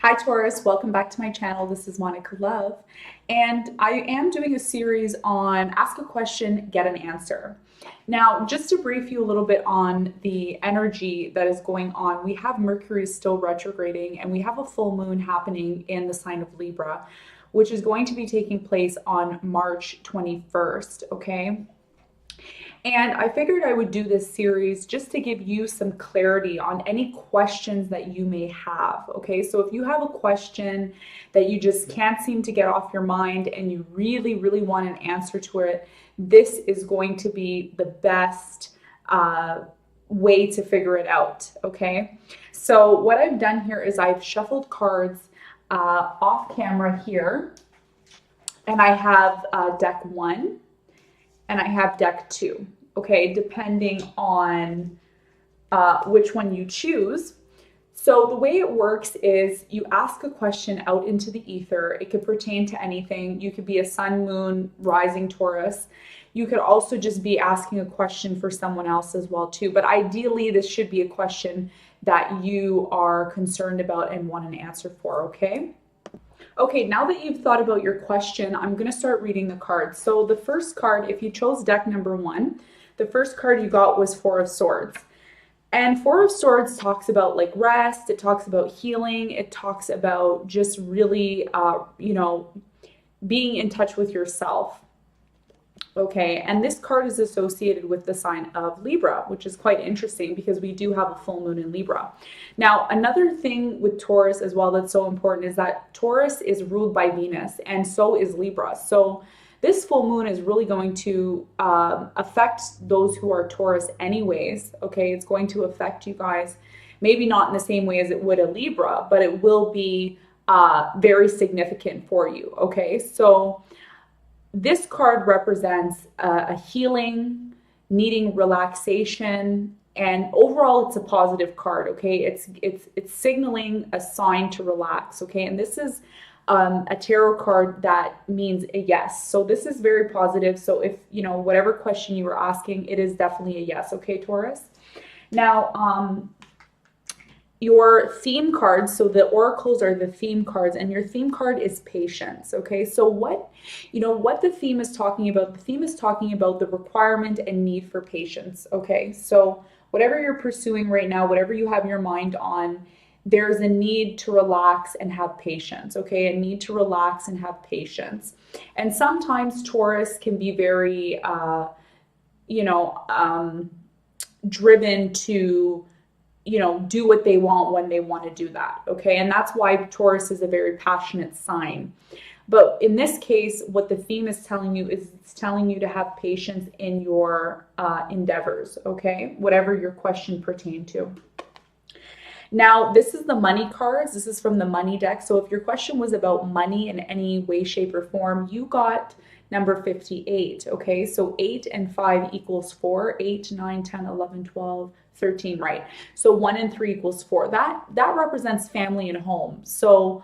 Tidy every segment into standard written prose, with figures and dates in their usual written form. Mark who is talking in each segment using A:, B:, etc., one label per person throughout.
A: Hi Taurus, welcome back to my channel. This is Monica Love, and I am doing a series on ask a question, get an answer. Now, just to brief you a little bit on the energy that is going on, we have Mercury still retrograding and we have a full moon happening in the sign of Libra, which is going to be taking place on March 21st, okay? And I figured I would do this series just to give you some clarity on any questions that you may have. Okay, so if you have a question that you just can't seem to get off your mind and you really, really want an answer to it, this is going to be the best way to figure it out. Okay, so what I've done here is I've shuffled cards off camera here, and I have deck 1 and I have deck 2. Okay, depending on which one you choose. So the way it works is you ask a question out into the ether. It could pertain to anything. You could be a sun, moon, rising Taurus. You could also just be asking a question for someone else as well too. But ideally, this should be a question that you are concerned about and want an answer for, okay? Okay, now that you've thought about your question, I'm going to start reading the cards. So the first card, if you chose deck number 1, the first card you got was Four of Swords. And Four of Swords talks about like rest, it talks about healing, it talks about just really, being in touch with yourself. Okay, and this card is associated with the sign of Libra, which is quite interesting because we do have a full moon in Libra. Now, another thing with Taurus as well that's so important is that Taurus is ruled by Venus, and so is Libra. So this full moon is really going to affect those who are Taurus anyways, okay? It's going to affect you guys, maybe not in the same way as it would a Libra, but it will be very significant for you, okay? So this card represents a healing, needing relaxation, and overall it's a positive card, okay? It's signaling a sign to relax, okay? And this is a tarot card that means a yes. So this is very positive. So if, whatever question you were asking, it is definitely a yes. Okay, Taurus? Now, your theme cards, so the oracles are the theme cards, and your theme card is patience. Okay, so what the theme is talking about? The theme is talking about the requirement and need for patience. Okay, so whatever you're pursuing right now, whatever you have your mind on, there's a need to relax and have patience, okay? A need to relax and have patience. And sometimes Taurus can be very, driven to, do what they want when they want to do that, okay? And that's why Taurus is a very passionate sign. But in this case, what the theme is telling you is it's telling you to have patience in your endeavors, okay? Whatever your question pertained to. Now, this is the money cards. This is from the money deck. So if your question was about money in any way, shape, or form, you got number 58, okay? So 8 and 5 equals 4. 8, 9, 10, 11, 12, 13, right? So 1 and 3 equals 4. That represents family and home. So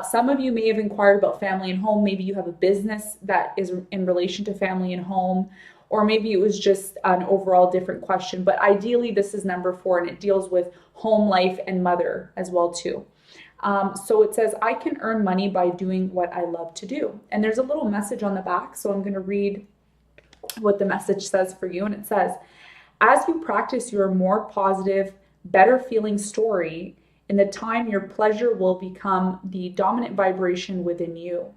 A: some of you may have inquired about family and home. Maybe you have a business that is in relation to family and home, or maybe it was just an overall different question. But ideally, this is number 4, and it deals with home life and mother as well too. So it says, I can earn money by doing what I love to do. And there's a little message on the back, so I'm going to read what the message says for you. And it says, as you practice your more positive, better feeling story, in the time your pleasure will become the dominant vibration within you.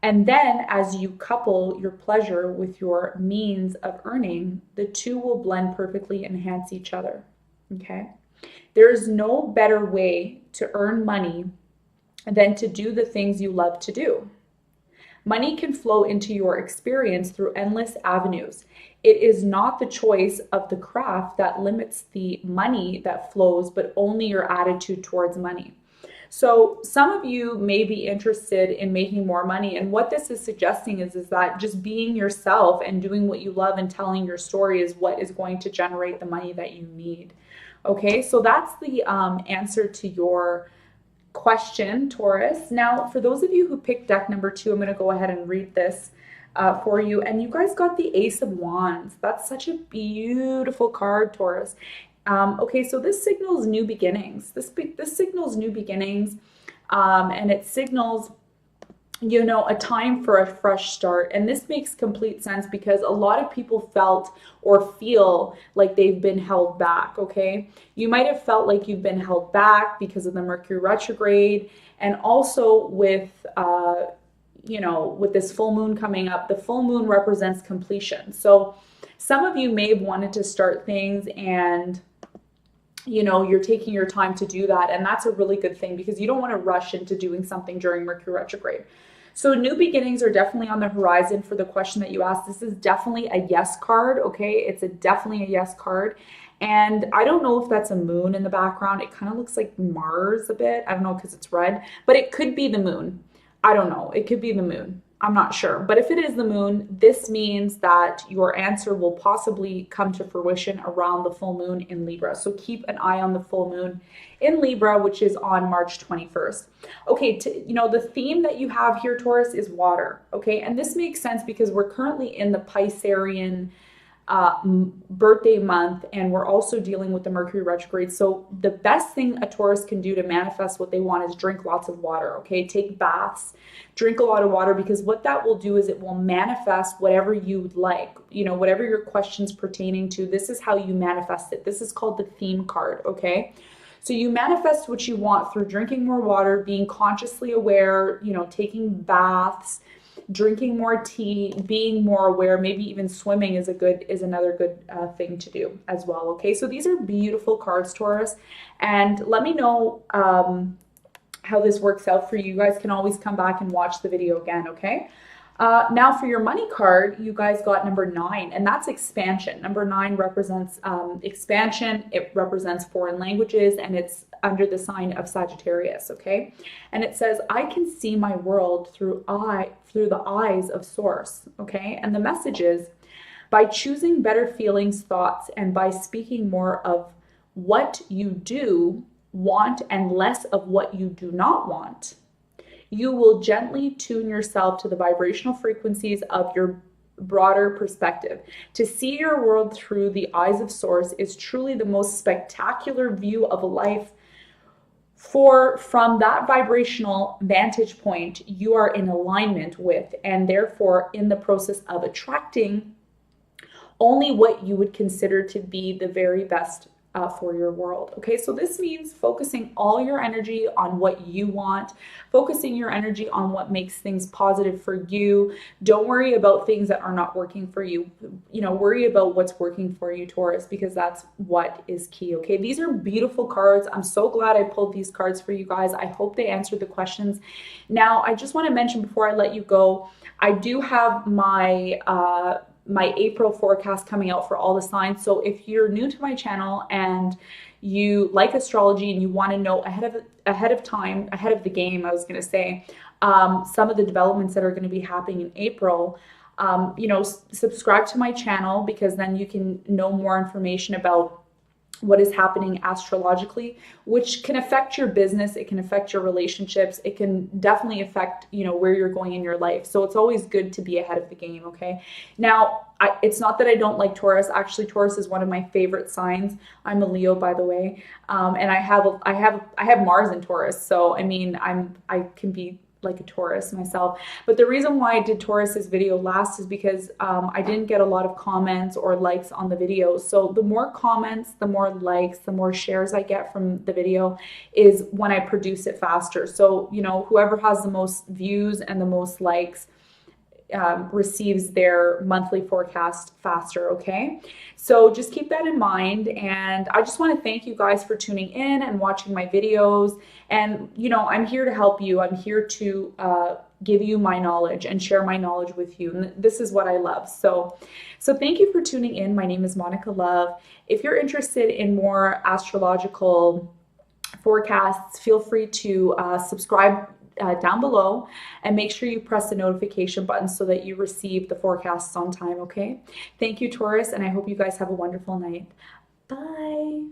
A: And then as you couple your pleasure with your means of earning, the two will blend perfectly and enhance each other, okay? There is no better way to earn money than to do the things you love to do. Money can flow into your experience through endless avenues. It is not the choice of the craft that limits the money that flows, but only your attitude towards money. So some of you may be interested in making more money, and what this is suggesting is that just being yourself and doing what you love and telling your story is what is going to generate the money that you need. Okay, so that's the answer to your question, Taurus. Now, for those of you who picked deck number 2, I'm going to go ahead and read this for you. And you guys got the Ace of Wands. That's such a beautiful card, Taurus. Okay, so this signals new beginnings. This signals new beginnings. and it signals, you know, a time for a fresh start. And this makes complete sense because a lot of people felt or feel like they've been held back, okay? You might have felt like you've been held back because of the Mercury retrograde, and also with, you know, with this full moon coming up. The full moon represents completion. So some of you may have wanted to start things, and you know, you're taking your time to do that. And that's a really good thing because you don't want to rush into doing something during Mercury retrograde. So new beginnings are definitely on the horizon for the question that you asked. This is definitely a yes card, okay? It's definitely a yes card. And I don't know if that's a moon in the background. It kind of looks like Mars a bit. I don't know because it's red, but it could be the moon. I don't know. It could be the moon. I'm not sure. But if it is the moon, this means that your answer will possibly come to fruition around the full moon in Libra. So keep an eye on the full moon in Libra, which is on March 21st. Okay, you know, the theme that you have here, Taurus, is water. Okay, and this makes sense because we're currently in the Piscean birthday month, and we're also dealing with the Mercury retrograde. So the best thing a Taurus can do to manifest what they want is drink lots of water, okay? Take baths, drink a lot of water, because what that will do is it will manifest whatever you would like, you know, whatever your question's pertaining to. This is how you manifest it. This is called the theme card, okay? So you manifest what you want through drinking more water, being consciously aware, you know, taking baths, drinking more tea, being more aware, maybe even swimming is another good thing to do as well. Okay, so these are beautiful cards, Taurus, and let me know how this works out for you. You guys can always come back and watch the video again. Okay. Now for your money card, you guys got number 9, and that's expansion. Number 9 represents expansion. It represents foreign languages, and it's under the sign of Sagittarius, okay? And it says, I can see my world through the eyes of Source, okay? And the message is, by choosing better feelings, thoughts, and by speaking more of what you do want and less of what you do not want, you will gently tune yourself to the vibrational frequencies of your broader perspective. To see your world through the eyes of Source is truly the most spectacular view of life. From that vibrational vantage point, you are in alignment with, and therefore in the process of attracting only what you would consider to be the very best for your world. Okay, so this means focusing all your energy on what you want, focusing your energy on what makes things positive for you. Don't worry about things that are not working for you. You know, worry about what's working for you, Taurus, because that's what is key. Okay, these are beautiful cards. I'm so glad I pulled these cards for you guys. I hope they answered the questions. Now, I just want to mention before I let you go, I do have my April forecast coming out for all the signs. So if you're new to my channel and you like astrology and you want to know ahead of the game, I was going to say, some of the developments that are going to be happening in April, you know, subscribe to my channel, because then you can know more information about what is happening astrologically, which can affect your business. It can affect your relationships. It can definitely affect, you know, where you're going in your life. So it's always good to be ahead of the game. Okay. Now, it's not that I don't like Taurus. Actually, Taurus is one of my favorite signs. I'm a Leo, by the way. And I have Mars in Taurus. So, I mean, I can be like a Taurus myself. But the reason why I did Taurus's video last is because I didn't get a lot of comments or likes on the video. So the more comments, the more likes, the more shares I get from the video is when I produce it faster. So, you know, whoever has the most views and the most likes receives their monthly forecast faster. Okay, so just keep that in mind, and I just want to thank you guys for tuning in and watching my videos. And you know, I'm here to help you. I'm here to give you my knowledge and share my knowledge with you, and this is what I love. So thank you for tuning in. My name is Monica Love. If you're interested in more astrological forecasts, feel free to subscribe down below, and make sure you press the notification button so that you receive the forecasts on time. Okay, thank you, Taurus, and I hope you guys have a wonderful night. Bye.